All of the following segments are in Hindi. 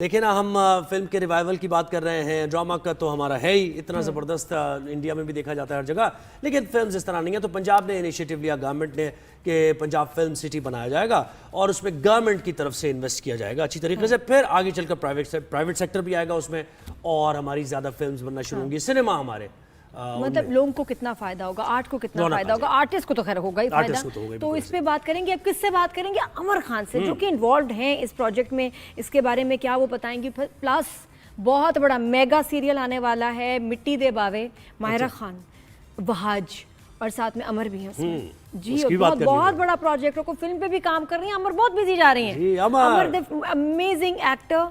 देखिए ना, हम फिल्म के रिवाइवल की बात कर रहे हैं। ड्रामा का तो हमारा है ही इतना ज़बरदस्त, इंडिया में भी देखा जाता है हर जगह, लेकिन फिल्म्स इस तरह नहीं है। तो पंजाब ने इनिशिएटिव लिया, गवर्नमेंट ने, कि पंजाब फिल्म सिटी बनाया जाएगा और उसमें गवर्नमेंट की तरफ से इन्वेस्ट किया जाएगा अच्छी तरीके से। फिर आगे चलकर प्राइवेट सेक्टर भी आएगा उसमें और हमारी ज़्यादा फिल्म्स बनना शुरू होंगी। सिनेमा हमारे मतलब लोगों को कितना फायदा होगा, आर्ट को कितना फायदा होगा, आर्टिस्ट को तो खैर होगा ही फायदा। तो इस पे बात करेंगे। अब किससे बात करेंगे? अमर खान से, जो कि इन्वॉल्व हैं इस प्रोजेक्ट में। इसके बारे में क्या वो बताएंगी। प्लस बहुत बड़ा मेगा सीरियल आने वाला है, मिट्टी दे बावे, माहिरा खान, वहाज और साथ में अमर भी है उसमें। जी, बहुत बड़ा प्रोजेक्ट है। को फिल्म पे भी काम कर रही हैं। अमर बहुत बिजी जा रही हैं। अमर अमेजिंग एक्टर,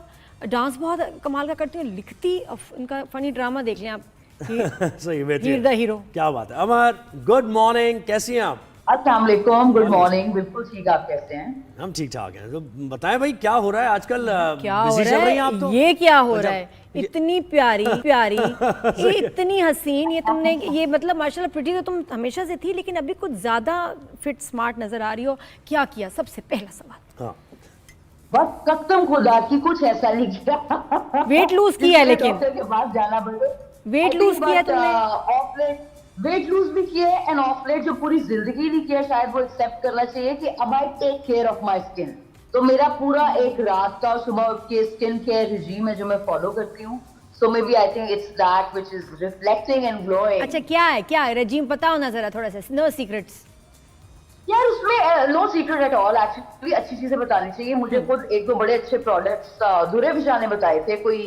डांस बहुत कमाल का करती हैं, लिखती। इनका फनी ड्रामा देख लें आप। सही में हीरो। क्या बात है। अमर, गुड मॉर्निंग, कैसी हैं आप? अस्सलाम वालेकुम, गुड मॉर्निंग। बिल्कुल ठीक, आप कैसे हैं? हम ठीक ठाक हैं। तो बताएं भाई, क्या हो रहा है आजकल? क्या हो रहा है? आप तो ये क्या हो रहा है? इतनी प्यारी प्यारी ये इतनी हसीन, ये तुमने ये मतलब माशाल्लाह प्रिटी तो तुम हमेशा से थी, लेकिन अभी कुछ ज्यादा फिट स्मार्ट नजर आ रही हो। क्या किया? सबसे पहला सवाल। हाँ। बस कसम खुदा की कुछ ऐसा नहीं किया। वेट लूज किया है, लेकिन डॉक्टर के पास जाना पड़े। वेट लूज किया तुमने? ऑफ वेट लूज भी किया है एंड ऑफ लेट जो पूरी जिंदगी नहीं किया, शायद वो एक्सेप्ट करना चाहिए कि अब I take care of my skin. तो मेरा पूरा एक रात का सुबह उठ के स्किन केयर रिजीम है जो मैं फॉलो करती हूँ। So may be I think it's that which is reflecting and glowing. अच्छा, क्या है? क्या है रेजिम? बताओ ना जरा, थोड़ा सा। नो सीक्रेट्स यार, उसमें no secret at all. Actually अच्छी चीजें बतानी चाहिए। मुझे खुद एक दो बड़े अच्छे प्रोडक्ट्स धुरे विशा ने बताए थे कोई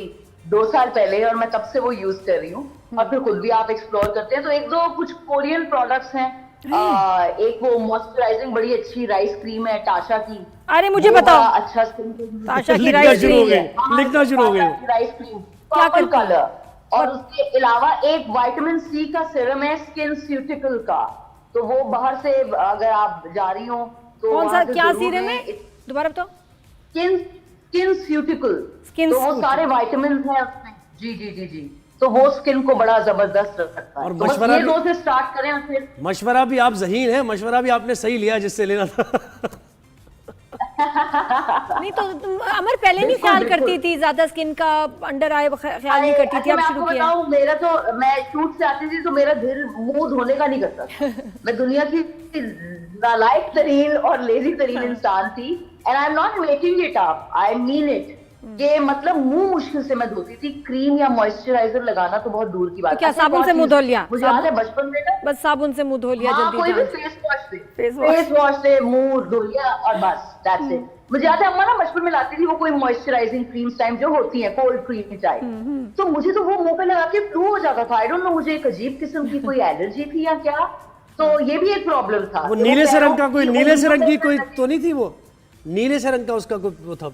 2 साल पहले, और मैं तब से वो यूज कर रही हूँ। और फिर खुद भी आप एक्सप्लोर करते हैं तो एक दो कुछ कोरियन प्रोडक्ट्स हैं। एक वो मॉइस्चराइजिंग बड़ी अच्छी राइस क्रीम है टाशा की। अरे मुझे बताओ। अच्छा टाशा की राइस क्रीम है, लिखना शुरू हो गए। Rice cream purple colour. और उसके अलावा एक विटामिन सी का सीरम है स्किन स्यूटिकल का। तो वो बाहर से अगर आप जा रही हो तो कौन सा, क्या सीरम है? दोबारा बताओ। स्किन स्यूटिकल। तो वो सारे विटामिन हैं उसमें। जी जी जी जी। तो वो स्किन को बड़ा जबरदस्त रखता है। और तो मशवरा ये 2 से स्टार्ट करें और फिर मशवरा भी आप ज़हीन है, मशवरा भी आपने सही लिया जिससे लेना था। नहीं तो तुम अमर पहले नहीं ख्याल करती थी ज्यादा स्किन का, अंडर आई ख्याल नहीं करती थी, अब शुरू किया? मेरा तो, मैं शूट से आती थी तो मेरा दिल मुंह धोने का नहीं करता। मैं दुनिया की नालायक तरीन और लेजी तरीन इंसान थी। And I am not making it up, I mean it. कि मतलब मुंह मुश्किल से मैं धोती थी। क्रीम या मॉइस्चराइजर लगाना तो बहुत दूर की बात है। क्या साबुन से मुंह धो लिया? मुझे याद है बचपन में ना, बस साबुन से मुंह धो लिया जल्दी। कोई भी फेस वॉश से मुंह धो लिया और बस दैट्स इट। मुझे याद है अम्मा ना बचपन में लाती थी वो कोई मॉइस्चराइजिंग क्रीम्स टाइम जो होती है, कोल्ड क्रीम टाइप। तो मुझे तो वो मुंह पे लगा के फ्लू हो जाता था। आई डोंट नो, मुझे एक अजीब किस्म की कोई एलर्जी थी या क्या। तो ये भी एक प्रॉब्लम था। वो नीले से रंग का कोई, नीले से रंग की कोई तो नहीं थी? वो नीले से रंग का उसका कोई वो था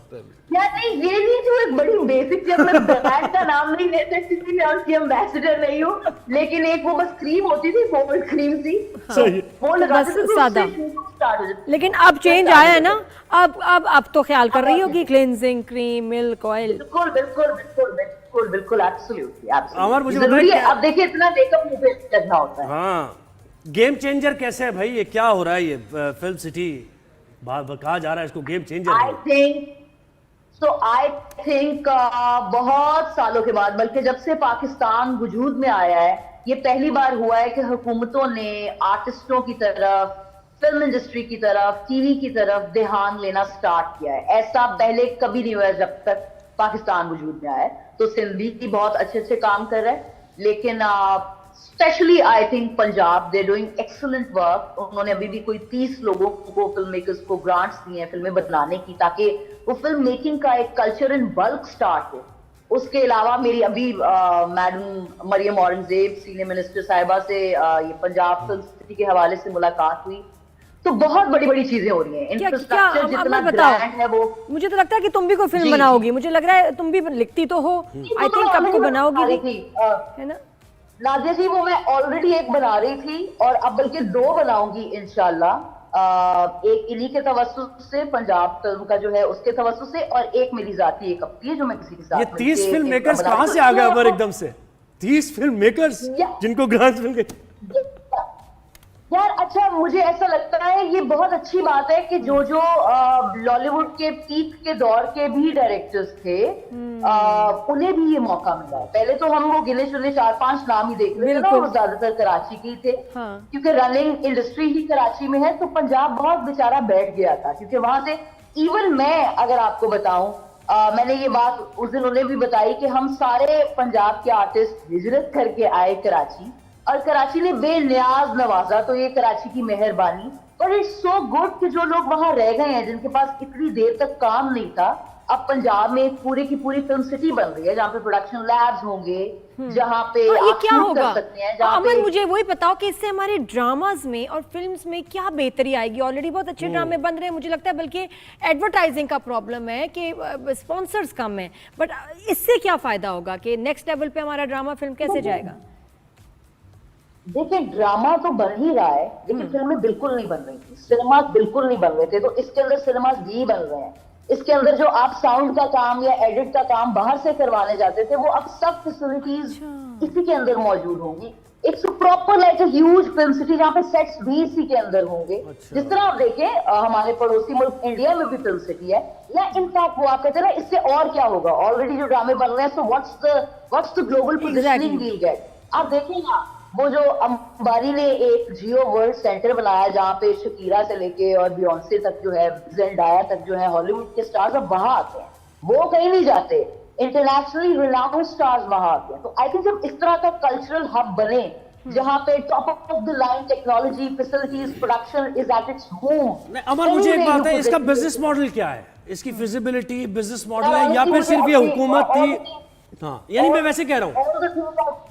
यार? नहीं, ये नहीं थी। एक बड़ी बेसिक थी। मैं ब्रांड का नाम नहीं ले सकती थी, मैं उसकी एम्बेसडर नहीं हूँ। लेकिन एक वो बस क्रीम होती थी, कोल्ड क्रीम सी। वो लगाते थे सादा। लेकिन अब चेंज आया है ना, अब तो ख्याल कर रही होगी, क्लेंजिंग क्रीम, मिल्क ऑयल। बिल्कुल बिल्कुल बिल्कुल बिल्कुल बिल्कुल, एब्सोल्युटली। अमर, मुझे बताइए, अब देखिए इतना मेकअप मुंह पे लगना होता है। हाँ, गेम चेंजर कैसे है भाई? ये क्या हो रहा है? ये फिल्म सिटी कहा जा रहा है इसको गेम चेंजर। आई थिंक बहुत सालों के बाद, बल्कि जब से पाकिस्तान वजूद में आया है, ये पहली बार हुआ है कि हुकूमतों ने आर्टिस्टों की तरफ, फिल्म इंडस्ट्री की तरफ, टीवी की तरफ ध्यान लेना स्टार्ट किया है। ऐसा पहले कभी नहीं हुआ जब तक पाकिस्तान वजूद में आया है। तो सिंधी की बहुत अच्छे अच्छे काम कर रहा है, लेकिन specially I think Punjab, they doing excellent work. उन्होंने अभी भी कोई 30 लोगों को, फिल्म मेकर्स को ग्रांट्स दिए हैं फिल्में बनाने की, ताकि वो फिल्म मेकिंग का एक कल्चर इन बल्क स्टार्ट हो। उसके अलावा मेरी अभी madam Maryam Aurangzeb senior minister साहिबा से ये पंजाब फिल्म सिटी के हवाले से मुलाकात हुई। तो बहुत बड़ी बड़ी चीजें हो रही हैं। इंफ्रास्ट्रक्चर जितना ग्रैंड है वो। मुझे तो लगता है कि तुम भी कोई फिल्म बनाओगी। मुझे लग रहा है तुम भी लिखती तो हो। आई थिंक कब को बनाओगी, है ना नाज़िया जी? वो मैं ऑलरेडी एक बना रही थी और अब बल्कि 2 बनाऊंगी इंशाल्लाह। एक इन्हीं के तवस्सुस से, पंजाब फिल्म का जो है उसके तवस्सुस से, और एक मेरी जाती एक अपनी है जो मैं किसी के साथ। ये 30 फिल्म मेकर्स कहां से आ गए अमर एकदम से? 30 फिल्म मेकर्स जिनको ग्रांट्स मिल गए। यार अच्छा, मुझे ऐसा लगता है ये बहुत अच्छी बात है कि जो जो लॉलीवुड के पीक के दौर के भी डायरेक्टर्स थे उन्हें भी ये मौका मिला है। पहले तो हम वो गिने चुने 4-5 नाम ही देख रहे थे ना, वो ज्यादातर कराची के ही थे। हाँ। क्योंकि रनिंग इंडस्ट्री ही कराची में है, तो पंजाब बहुत बेचारा बैठ गया था। क्योंकि वहां से इवन मैं अगर आपको बताऊं, मैंने ये बात उस दिन उन्हें भी बताई कि हम सारे पंजाब के आर्टिस्ट हिजरत करके आए कराची, और कराची ने बेनियाज नवाजा, तो ये कराची की मेहरबानी। पर इट्स सो गुड कि जो लोग वहां रह गए हैं, जिनके पास इतनी देर तक काम नहीं था, अब पंजाब में एक पूरी की पूरी फिल्म सिटी बन रही है, जहाँ पे प्रोडक्शन लैब्स होंगे, जहाँ पे ये आप क्या शूट होगा? कर सकते हैं। जहाँ अमन, पे मुझे वही बताओ कि इससे हमारे ड्रामास में और फिल्म्स में क्या बेहतरी आएगी? ऑलरेडी बहुत अच्छे ड्रामे बन रहे हैं, मुझे लगता है बल्कि एडवर्टाइजिंग का प्रॉब्लम है कि स्पॉन्सर्स कम है, बट इससे क्या फायदा होगा कि नेक्स्ट लेवल पे हमारा ड्रामा फिल्म कैसे जाएगा? देखिए, ड्रामा तो बन ही रहा है, लेकिन फिल्में बिल्कुल नहीं बन रही थी, सिनेमास बिल्कुल नहीं बन रहे थे। तो इसके अंदर सिनेमास भी बन रहे हैं। इसके अंदर जो आप साउंड का काम या एडिट का काम बाहर से करवाने जाते थे, वो अब सब फैसिलिटीज इसी के अंदर मौजूद होंगी। It's proper like a huge film city, जहाँ पे सेट्स भी इसी के अंदर होंगे। जिस तरह आप देखें हमारे पड़ोसी मुल्क इंडिया में भी फिल्म सिटी है, या इनफैक्ट वो आप कहते हैं ना, इससे और क्या होगा, ऑलरेडी जो ड्रामे बन रहे हैं, so what's the global positioning will get. आप देखिए ना, वो जो अंबानी ने एक जियो वर्ल्ड सेंटर बनाया, जहाँ पे शकीरा से लेके और बियॉन्से तक जो है, जेंडाया तक जो है, हॉलीवुड के स्टार्स अब वहां आते हैं, वो कहीं नहीं जाते। इंटरनेशनली रिनाउंड स्टार्स वहां आते हैं। तो आई थिंक जब इस तरह का कल्चरल हब बने, जहाँ पे top of the line technology, facilities, production is at its home. Amar, मुझे एक बात है, इसका बिजनेस मॉडल क्या है? इसकी फिजिबिलिटी बिजनेस मॉडल है या फिर सिर्फ ये हुकूमत थी? हाँ, यानी मैं वैसे कह रहा हूँ।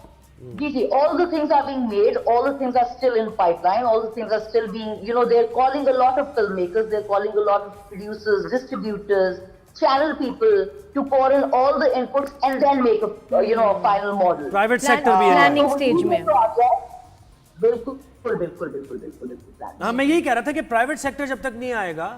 जी, all the things are being made, all the things are still in pipeline, all the things are still being, they're calling a lot of filmmakers, they're calling a lot of producers, distributors, channel people to pour in all the inputs and then make a final model. Private sector भी है प्लानिंग स्टेज में। बिल्कुल बिल्कुल बिल्कुल बिल्कुल। हाँ, मैं यही कह रहा था कि प्राइवेट सेक्टर जब तक नहीं आएगा,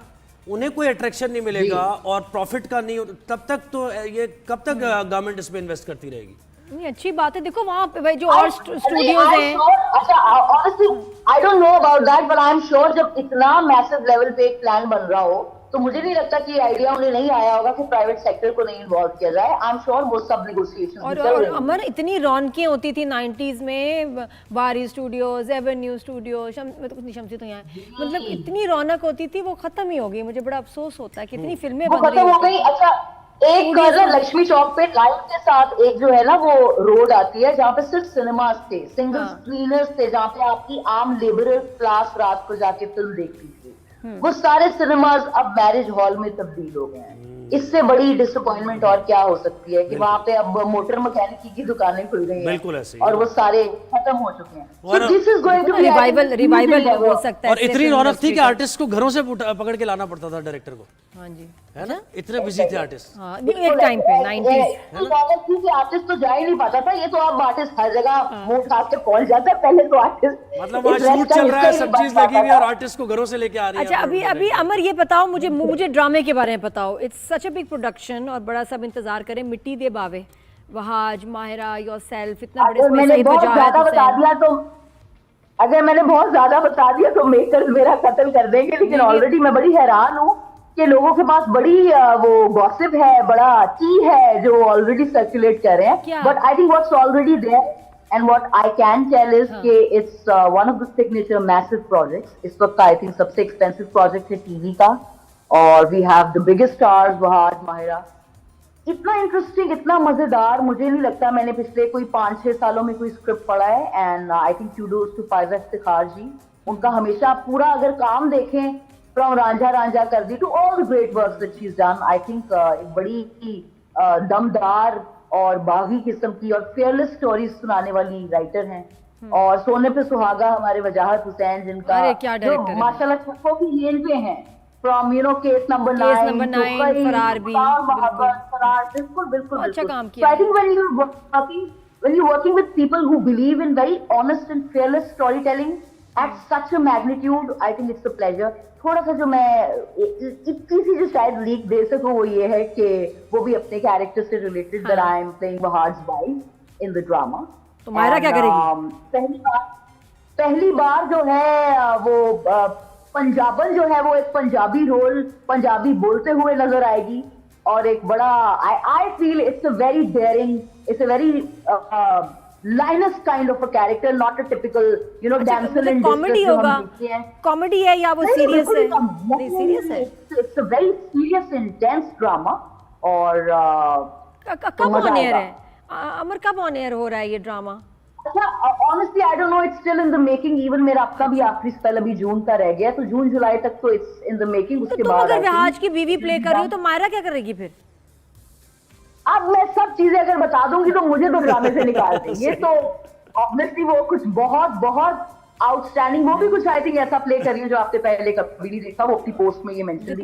उन्हें कोई अट्रैक्शन नहीं मिलेगा और प्रॉफिट का नहीं, तब तक तो ये कब तक गवर्नमेंट इसमें इन्वेस्ट करती रहेगी? नहीं, अच्छी बात है। देखो वहाँ पे भाई जो और स्टूडियोज हैं, अच्छा, honestly I don't know about that, but I am sure जब इतना मैसिव लेवल पे एक प्लान बन रहा हो, तो मुझे नहीं लगता कि आइडिया उन्हें नहीं आया होगा कि प्राइवेट सेक्टर को नहीं इन्वॉल्व किया जाए। आई एम श्योर वो सब नेगोशिएशंस और अमर, इतनी रौनकें होती थी 90s में, बारी स्टूडियोज, एवेन्यू स्टूडियोज, शमसी तो यहाँ, मतलब इतनी रौनक होती थी, वो खत्म ही हो गई। मुझे बड़ा अफसोस होता है कितनी फिल्में बन रही हो गई। अच्छा, एक लक्ष्मी चौक पे लाइन के साथ एक जो है ना, वो रोड आती है जहाँ पे सिर्फ सिनेमास थे, सिंगल स्क्रीनर्स थे, जहाँ पे आपकी आम लेबरर क्लास रात को जाके फिल्म देखती थी। वो सारे सिनेमाज अब मैरिज हॉल में तब्दील हो गए हैं। इससे बड़ी डिसअपॉइंटमेंट और क्या हो सकती है कि वहाँ पे अब मोटर मैकेनिक की दुकानें खुल गई हैं, बिल्कुल ऐसे, और वो सारे खत्म हो चुके हैं। और this is going to be revival हो सकता है। और इतनी रौनक थी कि आर्टिस्ट को घरों से पकड़ के लाना पड़ता था डायरेक्टर को। हाँ जी, है ना, इतने बिजी थे आर्टिस्ट। हाँ, एक टाइम पे 90s आर्टिस्ट तो जा ही नहीं पाता था। ये तो अब आर्टिस्ट हर जगह मुंह उठा के पहुंच जाता है। पहले तो आर्टिस्ट, मतलब वहाँ शूट चल रहा है, सब चीज लगी हुई है और आर्टिस्ट को घरों से लेके आ रही है। अच्छा, अभी अमर ये बताओ मुझे ड्रामे के बारे में बताओ। It's such a big production और बड़ा सब इंतजार करें। मिट्टी दे बावे, वहाज, माहिरा, योरसेल्फ, इतना बड़े मैंने बहुत ज्यादा बता दिया तो, अगर मैंने बहुत ज्यादा बता दिया तो मेकर्स मेरा कत्ल कर देंगे। लेकिन ऑलरेडी मैं बड़ी हैरान हूँ कि लोगों के पास बड़ी वो गॉसिप है, बड़ा टी है जो ऑलरेडी सर्कुलेट कर रहे हैं। But I think what's already there and what I can tell is कि it's one of the signature massive projects. इस वक्त का I think सबसे expensive project है टीवी का, और we have the biggest stars, Wahaj, Mahira. इतना इंटरेस्टिंग, इतना मजेदार मुझे नहीं लगता मैंने पिछले कोई 5-6 सालों में कोई स्क्रिप्ट पढ़ा है। And I think kudos to Faiza Iftikhar ji, उनका हमेशा पूरा अगर काम देखें, from Ranjha kar di to all the great works that she has done, I think एक बड़ी दमदार और बागी किस्म की और फेयरलेस स्टोरीज सुनाने वाली राइटर हैं। और सोने पे सुहागा हमारे वजाहत हुसैन, जिनका जो माशाल्लाह छक्कों की रेंज पे हैं, फ्रॉम केस नंबर 9, फरार भी, बिल्कुल अच्छा काम किया। I think when you're working with people who believe in very honest and fearless storytelling at such a magnitude, I think it's a pleasure. थोड़ा सा जो मैं इतनी सी जो शायद लीक दे सकूं वो ये है कि वो भी अपने कैरेक्टर से related, that I am playing Wahad's wife in the drama. तो मायरा क्या करेगी? पहली बात, पहली बार जो है वो पंजाबन जो है वो एक पंजाबी रोल, पंजाबी बोलते हुए नजर आएगी, और एक बड़ा I feel it's a very daring, it's a very lioness kind of a character, not a typical you know damsel in comedy होगा, कॉमेडी है या वो सीरियस है? नहीं, सीरियस है। It's a very serious intense drama. और कब ऑन एयर है अमर, कब ऑन एयर हो रहा है ये ड्रामा? अच्छा, honestly I don't know, it's still in the making. Even मेरा अपना भी आखिरी स्पेल अभी जून का रह गया, तो जून जुलाई तक तो इट्स इन द मेकिंग। उसके तुम बाद अगर जहाज की बीवी प्ले कर रही हो तो मायरा क्या करेगी फिर? अब मैं सब चीजें अगर बता दूंगी तो मुझे तो ड्रामे से निकाल देंगे, तो ऑब्वियसली वो कुछ बहुत बहुत आउटस्टैंडिंग, वो भी कुछ आई थिंक ऐसा प्ले कर रही है जो आपने पहले कभी नहीं देखा। वो अपनी पोस्ट में ये मेंशन